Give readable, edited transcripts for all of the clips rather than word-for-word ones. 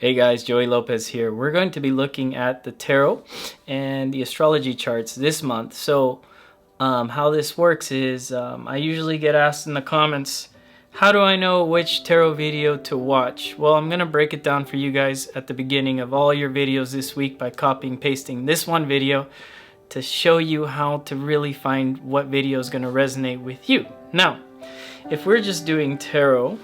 Hey guys, Joey Lopez here. We're going to be looking at the tarot and the astrology charts this month. So how this works is I usually get asked in the comments, how do I know which tarot video to watch? Well, I'm going to break it down for you guys at the beginning of all your videos this week by copying and pasting this one video to show you how to really find what video is going to resonate with you. Now, if we're just doing tarot,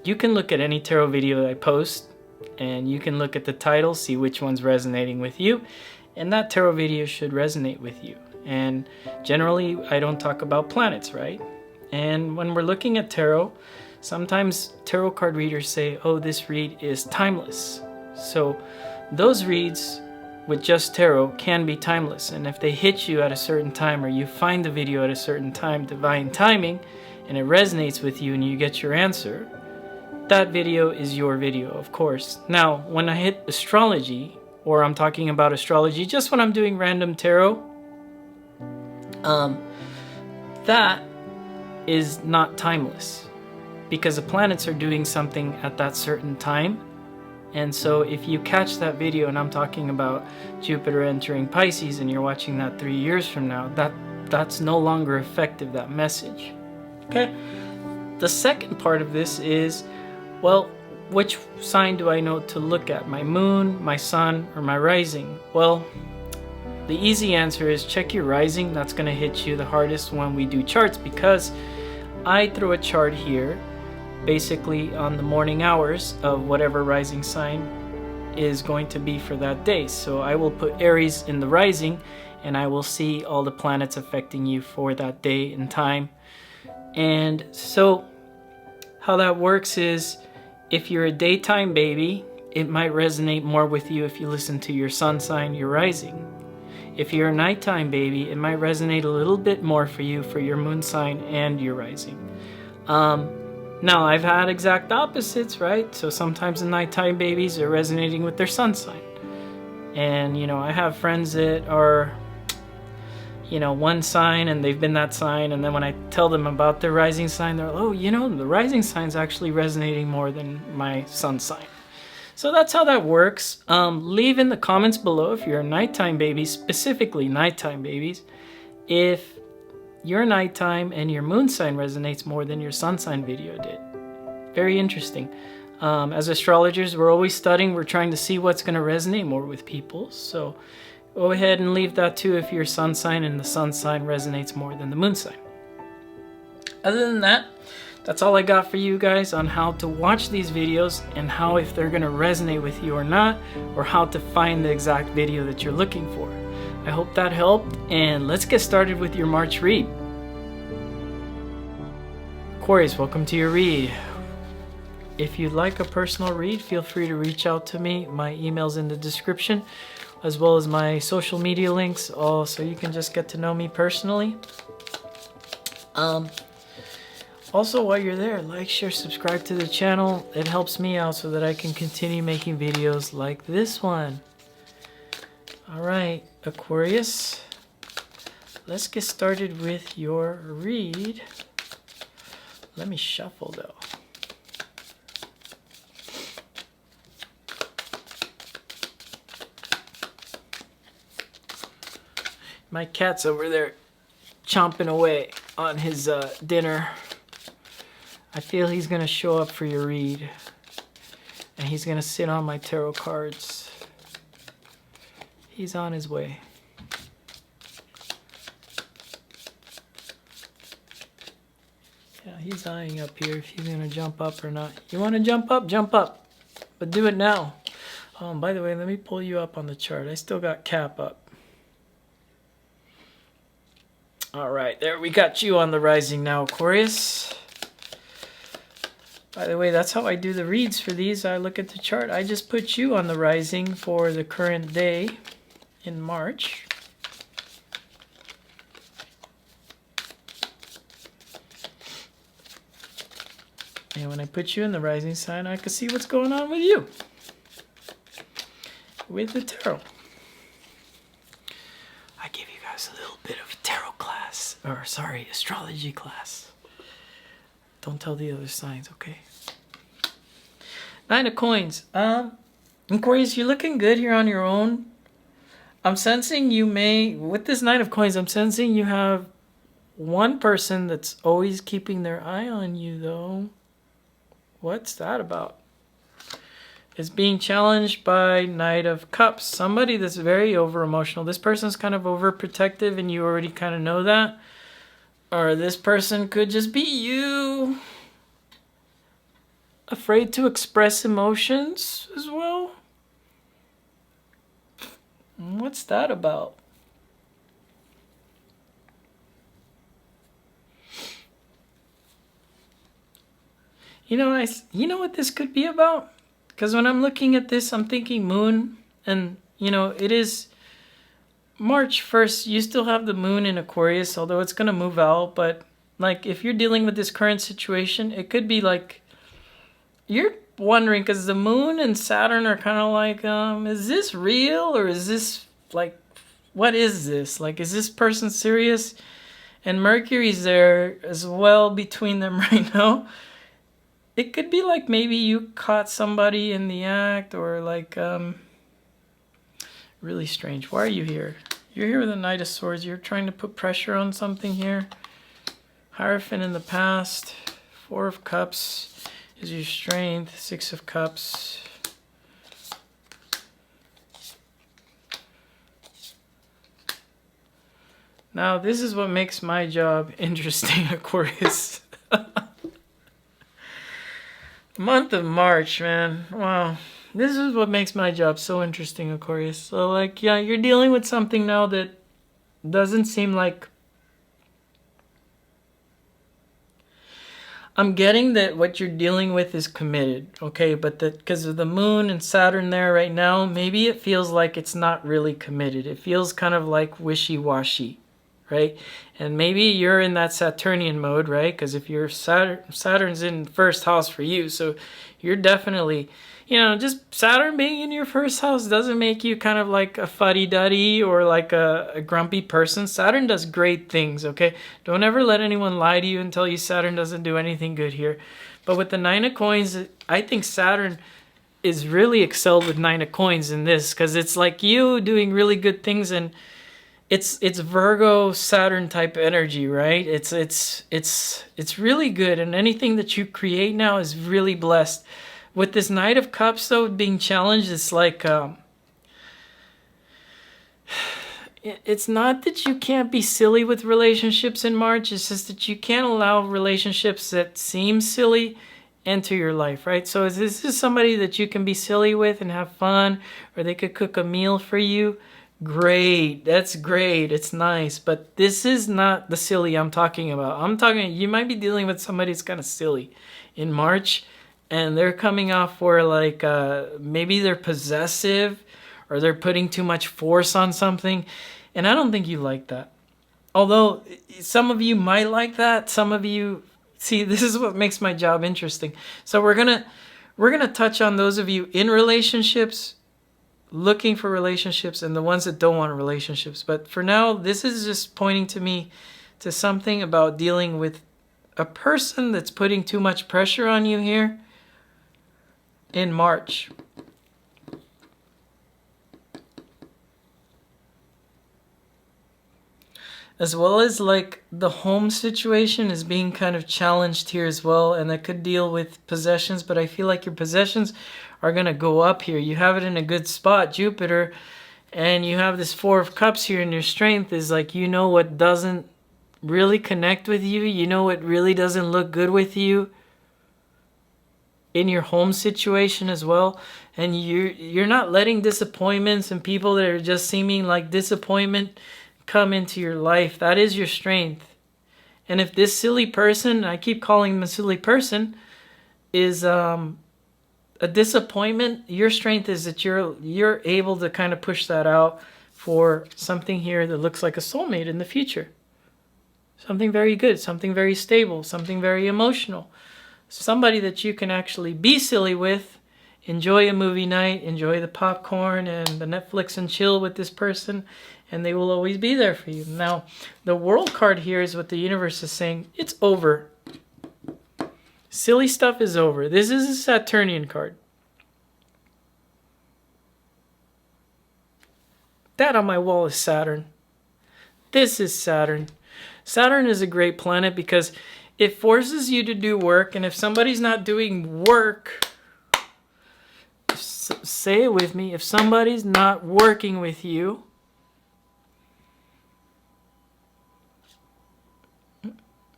you can look at any tarot video that I post and you can look at the title, see which one's resonating with you, and that tarot video should resonate with you. And generally I don't talk about planets, right? And when we're looking at tarot, sometimes tarot card readers say, oh, this read is timeless. So those reads with just tarot can be timeless, and if they hit you at a certain time or you find the video at a certain time, divine timing, and it resonates with you and you get your answer, that video is your video, of course. Now, when I hit astrology, or I'm talking about astrology just when I'm doing random tarot, that is not timeless because the planets are doing something at that certain time. And so if you catch that video and I'm talking about Jupiter entering Pisces and you're watching that 3 years from now, that's no longer effective, that message. Okay? The second part of this is, well, which sign do I know to look at? My moon, my sun, or my rising? Well, the easy answer is check your rising. That's going to hit you the hardest when we do charts, because I throw a chart here basically on the morning hours of whatever rising sign is going to be for that day. So I will put Aries in the rising and I will see all the planets affecting you for that day and time. And so how that works is, if you're a daytime baby, it might resonate more with you if you listen to your sun sign, your rising. If you're a nighttime baby, it might resonate a little bit more for you for your moon sign and your rising. Now, I've had exact opposites, right? So sometimes the nighttime babies are resonating with their sun sign. And, I have friends that are, one sign and they've been that sign, and then when I tell them about their rising sign, they're like, oh, the rising sign's actually resonating more than my sun sign. So that's how that works. Leave in the comments below if you're a nighttime baby, specifically nighttime babies, if your nighttime and your moon sign resonates more than your sun sign video did. Very interesting. As astrologers, we're always studying, we're trying to see what's going to resonate more with people. So go ahead and leave that too if your sun sign and the sun sign resonates more than the moon sign. Other than that, that's all I got for you guys on how to watch these videos and how, if they're going to resonate with you or not, or how to find the exact video that you're looking for. I hope that helped, and let's get started with your March read. Aquarius, welcome to your read. If you'd like a personal read, feel free to reach out to me. My email's in the description, as well as my social media links, so you can just get to know me personally. Also, while you're there, like, share, subscribe to the channel. It helps me out so that I can continue making videos like this one. All right, Aquarius, let's get started with your read. Let me shuffle though. My cat's over there chomping away on his dinner. I feel he's going to show up for your read. And he's going to sit on my tarot cards. He's on his way. Yeah, he's eyeing up here if he's going to jump up or not. You want to jump up? Jump up. But do it now. By the way, let me pull you up on the chart. I still got Cap up. All right, there, we got you on the rising now, Aquarius. By the way, that's how I do the reads for these. I look at the chart. I just put you on the rising for the current day in March. And when I put you in the rising sign, I can see what's going on with you with the tarot. I give you guys a little bit of tarot class, or sorry, astrology class. Don't tell the other signs, okay? Nine of Coins. Aquarius, you're looking good here on your own. I'm sensing you may, with this Nine of Coins, I'm sensing you have one person that's always keeping their eye on you, though. What's that about? Is being challenged by Knight of Cups. Somebody that's very over emotional. This person's kind of overprotective and you already kind of know that. Or this person could just be you. Afraid to express emotions as well. What's that about? You know what this could be about? Because when I'm looking at this, I'm thinking moon, and it is March 1st. You still have the moon in Aquarius, although it's gonna move out. But like, if you're dealing with this current situation, it could be like you're wondering, because the moon and Saturn are kind of like, is this real, or is this like, what is this? Like, is this person serious? And Mercury's there as well between them right now. It could be like maybe you caught somebody in the act, or like, really strange. Why are you here? You're here with the Knight of Swords. You're trying to put pressure on something here. Hierophant in the past. Four of Cups is your strength. Six of Cups. Now, this is what makes my job interesting, Aquarius. Month of March, man. Wow. This is what makes my job so interesting, Aquarius. So, like, yeah, you're dealing with something now that doesn't seem like... I'm getting that what you're dealing with is committed, okay? But because of the moon and Saturn there right now, maybe it feels like it's not really committed. It feels kind of like wishy-washy, right? And maybe you're in that Saturnian mode, right? Because if you're Saturn's in first house for you, so you're definitely, just Saturn being in your first house doesn't make you kind of like a fuddy-duddy or like a grumpy person. Saturn does great things, okay? Don't ever let anyone lie to you and tell you Saturn doesn't do anything good here. But with the Nine of Coins, I think Saturn is really excelled with Nine of Coins in this, because it's like you doing really good things, and it's Virgo Saturn type energy, right? It's really good, and anything that you create now is really blessed. With this Knight of Cups though being challenged, it's like it's not that you can't be silly with relationships in March, it's just that you can't allow relationships that seem silly enter your life, right? So if this is somebody that you can be silly with and have fun, or they could cook a meal for you, great, that's great, it's nice. But this is not the silly I'm talking about. I'm talking, you might be dealing with somebody that's kind of silly in March, and they're coming off for like maybe they're possessive, or they're putting too much force on something, and I don't think you like that. Although some of you might like that, some of you, see, this is what makes my job interesting. So we're gonna touch on those of you in relationships, looking for relationships, and the ones that don't want relationships. But for now, this is just pointing to me to something about dealing with a person that's putting too much pressure on you here in March. As well as like the home situation is being kind of challenged here as well, and that could deal with possessions, but I feel like your possessions are going to go up here. You have it in a good spot, Jupiter, and you have this Four of Cups here, and your strength is like, what doesn't really connect with you, what really doesn't look good with you in your home situation as well. And you're not letting disappointments and people that are just seeming like disappointment come into your life. That is your strength. And if this silly person, I keep calling them a silly person, is a disappointment, your strength is that you're able to kind of push that out for something here that looks like a soulmate in the future. Something very good, something very stable, something very emotional. Somebody that you can actually be silly with, enjoy a movie night, enjoy the popcorn and the Netflix and chill with this person, and they will always be there for you. Now, the World card here is what the universe is saying. It's over. Silly stuff is over. This is a Saturnian card. That on my wall is Saturn. This is Saturn. Saturn is a great planet because it forces you to do work, and if somebody's not doing work, say it with me, if somebody's not working with you,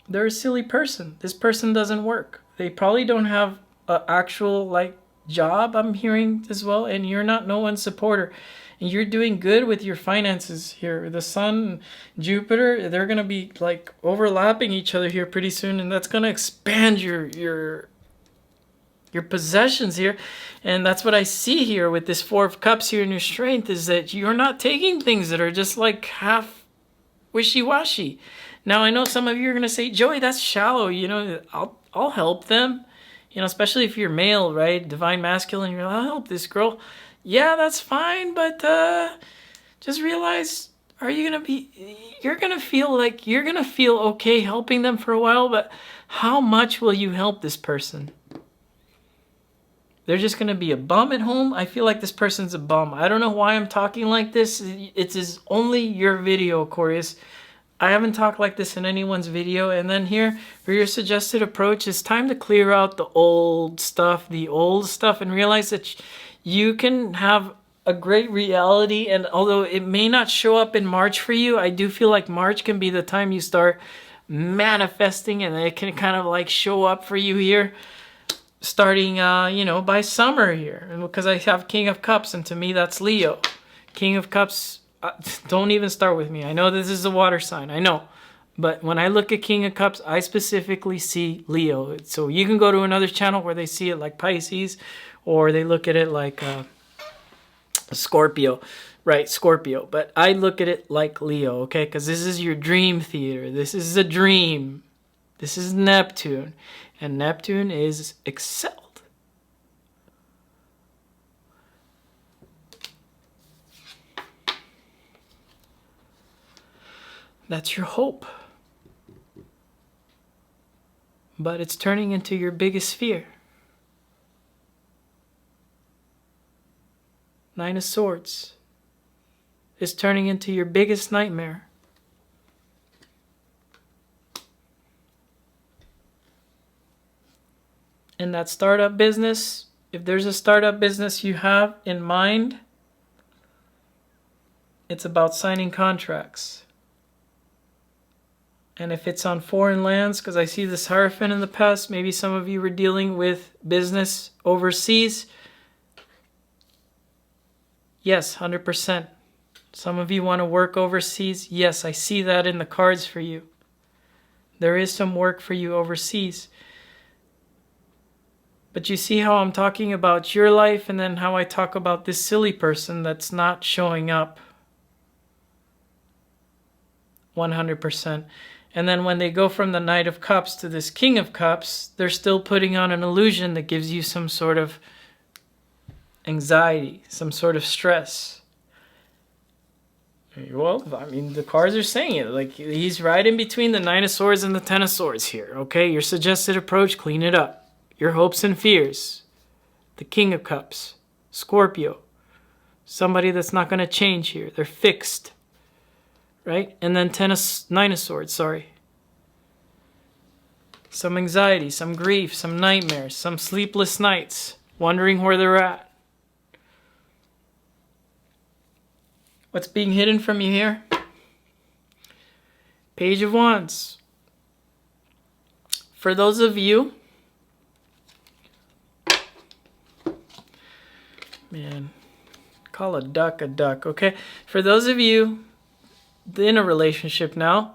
they're a silly person. This person doesn't work. They probably don't have an actual like job, I'm hearing as well, and you're not no one's supporter. And you're doing good with your finances here. The Sun, Jupiter, they're gonna be like overlapping each other here pretty soon, and that's gonna expand your possessions here. And that's what I see here with this Four of Cups here in your strength, is that you're not taking things that are just like half wishy-washy. Now I know some of you are gonna say, Joey, that's shallow, you know, I'll help them. You know, especially if you're male, right? Divine masculine, you're like, I'll help this girl. Yeah, that's fine, but just realize, you're gonna feel okay helping them for a while, but how much will you help this person? They're just gonna be a bum at home. I feel like this person's a bum. I don't know why I'm talking like this. It is only your video, Aquarius. I haven't talked like this in anyone's video. And then here, for your suggested approach, it's time to clear out the old stuff, and realize that you can have a great reality. And although it may not show up in March for you, I do feel like March can be the time you start manifesting, and it can kind of like show up for you here starting, you know, by summer here. And because I have King of Cups, and to me, that's Leo. King of Cups, don't even start with me. I know this is a water sign, I know. But when I look at King of Cups, I specifically see Leo. So you can go to another channel where they see it like Pisces, or they look at it like Scorpio. Right, Scorpio. But I look at it like Leo, okay? Because this is your dream theater. This is a dream. This is Neptune. And Neptune is excelled. That's your hope. But it's turning into your biggest fear. Nine of Swords is turning into your biggest nightmare. In that startup business, if there's a startup business you have in mind, it's about signing contracts. And if it's on foreign lands, because I see this Hierophant in the past, maybe some of you were dealing with business overseas. Yes, 100%. Some of you want to work overseas. Yes, I see that in the cards for you. There is some work for you overseas. But you see how I'm talking about your life, and then how I talk about this silly person that's not showing up 100%. And then when they go from the Knight of Cups to this King of Cups, they're still putting on an illusion that gives you some sort of anxiety, some sort of stress. Well, I mean, the cards are saying it. Like, he's right in between the Nine of Swords and the Ten of Swords here, okay? Your suggested approach, clean it up. Your hopes and fears. The King of Cups. Scorpio. Somebody that's not going to change here. They're fixed. Right? And then Nine of Swords, sorry. Some anxiety, some grief, some nightmares, some sleepless nights. Wondering where they're at. What's being hidden from you here? Page of Wands. For those of you, man, call a duck, okay? For those of you in a relationship now,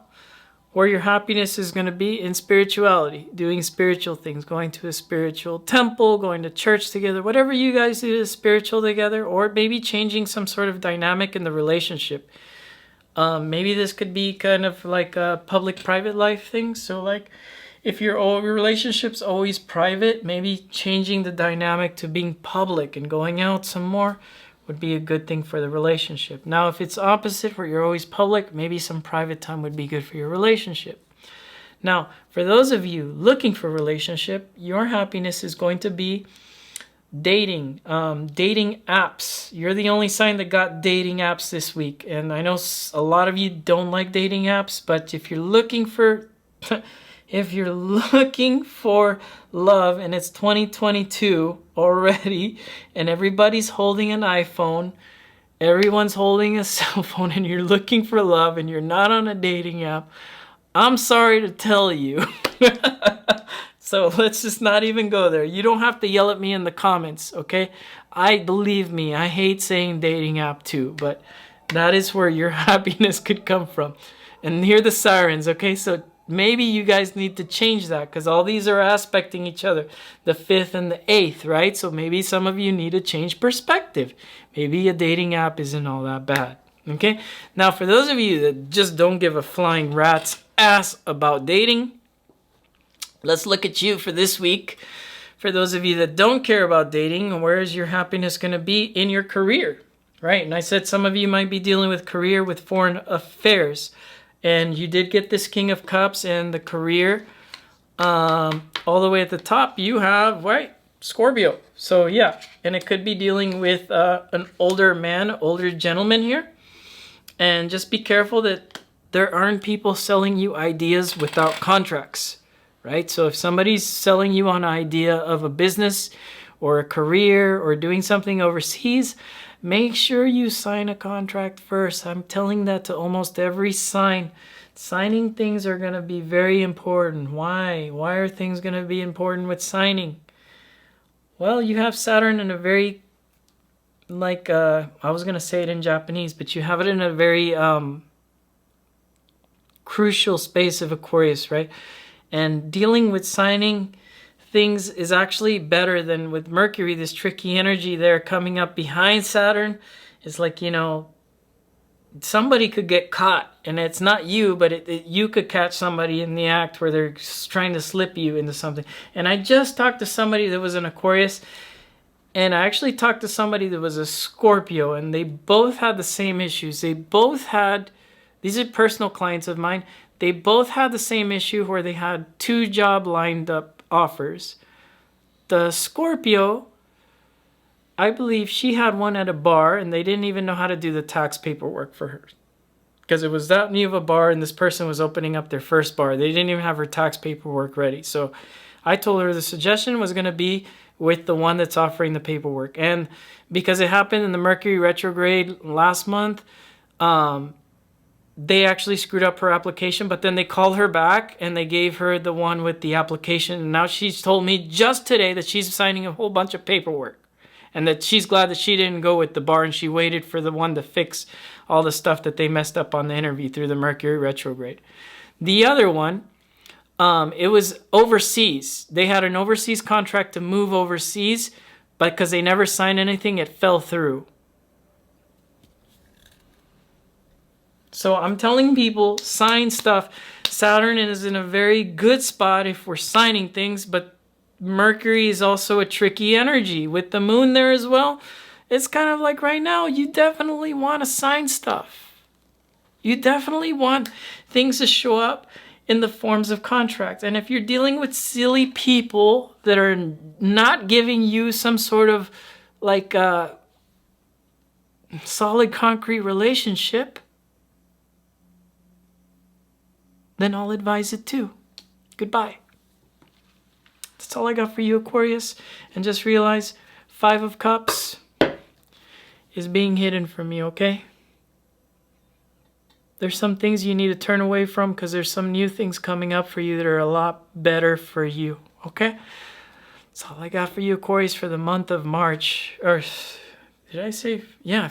where your happiness is going to be in spirituality, doing spiritual things, going to a spiritual temple, going to church together, whatever you guys do is spiritual together, or maybe changing some sort of dynamic in the relationship. Maybe this could be kind of like a public-private life thing. So like, if your relationship's always private, maybe changing the dynamic to being public and going out some more would be a good thing for the relationship. Now, if it's opposite, where you're always public, maybe some private time would be good for your relationship. Now, for those of you looking for a relationship, your happiness is going to be dating, dating apps. You're the only sign that got dating apps this week. And I know a lot of you don't like dating apps, but if you're looking for if you're looking for love and it's 2022 already and everybody's holding an iPhone, everyone's holding a cell phone, and you're looking for love and you're not on a dating app, I'm sorry to tell you. So let's just not even go there. You don't have to yell at me in the comments, okay? Believe me, I hate saying dating app too, but that is where your happiness could come from. And hear the sirens, okay? So maybe you guys need to change that, because all these are aspecting each other, the 5th and the 8th, right? So maybe some of you need to change perspective. Maybe a dating app isn't all that bad, okay? Now, for those of you that just don't give a flying rat's ass about dating, let's look at you for this week. For those of you that don't care about dating, where is your happiness going to be in your career, right? And I said some of you might be dealing with career, with foreign affairs. And you did get this King of Cups and the career. All the way at the top, you have, right, Scorpio. So yeah, and it could be dealing with an older man, older gentleman here. And just be careful that there aren't people selling you ideas without contracts, right? So if somebody's selling you on an idea of a business or a career or doing something overseas, make sure you sign a contract first. I'm telling that to almost every sign. Signing things are going to be very important. Why? Why are things going to be important with signing? Well, you have Saturn in a very, like, I was going to say it in Japanese, but you have it in a very crucial space of Aquarius, right? And dealing with signing things is actually better than with Mercury. This tricky energy there coming up behind Saturn is like, you know, somebody could get caught, and it's not you, but you could catch somebody in the act where they're trying to slip you into something. And I just talked to somebody that was an Aquarius, and I actually talked to somebody that was a Scorpio, and they both had the same issues. They both had, these are personal clients of mine, they both had the same issue where they had 2 job lined up offers. The Scorpio, I believe she had one at a bar, and they didn't even know how to do the tax paperwork for her, because it was that new of a bar, and this person was opening up their first bar. They didn't even have her tax paperwork ready. So I told her the suggestion was going to be with the one that's offering the paperwork. And because it happened in the Mercury retrograde last month, they actually screwed up her application, but then they called her back and they gave her the one with the application. And now she's told me just today that she's signing a whole bunch of paperwork, and that she's glad that she didn't go with the bar and she waited for the one to fix all the stuff that they messed up on the interview through the Mercury retrograde. The other one, it was overseas. They had an overseas contract to move overseas, but because they never signed anything, it fell through. So I'm telling people, sign stuff. Saturn is in a very good spot if we're signing things, but Mercury is also a tricky energy. With the moon there as well, it's kind of like right now, you definitely want to sign stuff. You definitely want things to show up in the forms of contracts. And if you're dealing with silly people that are not giving you some sort of like solid concrete relationship, then I'll advise it too. Goodbye. That's all I got for you, Aquarius. And just realize 5 of Cups is being hidden from you, okay? There's some things you need to turn away from because there's some new things coming up for you that are a lot better for you, okay? That's all I got for you, Aquarius, for the month of March. Or did I say? Yeah.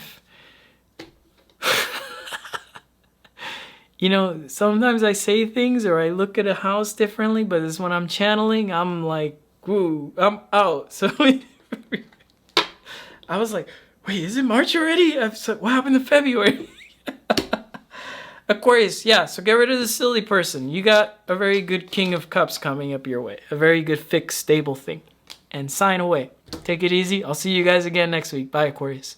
You know, sometimes I say things or I look at a house differently, but it's when I'm channeling, I'm like, woo, I'm out. So I was like, wait, is it March already? I was like, what happened to February? Aquarius, yeah, so get rid of the silly person. You got a very good King of Cups coming up your way. A very good fixed, stable thing. And sign away. Take it easy. I'll see you guys again next week. Bye, Aquarius.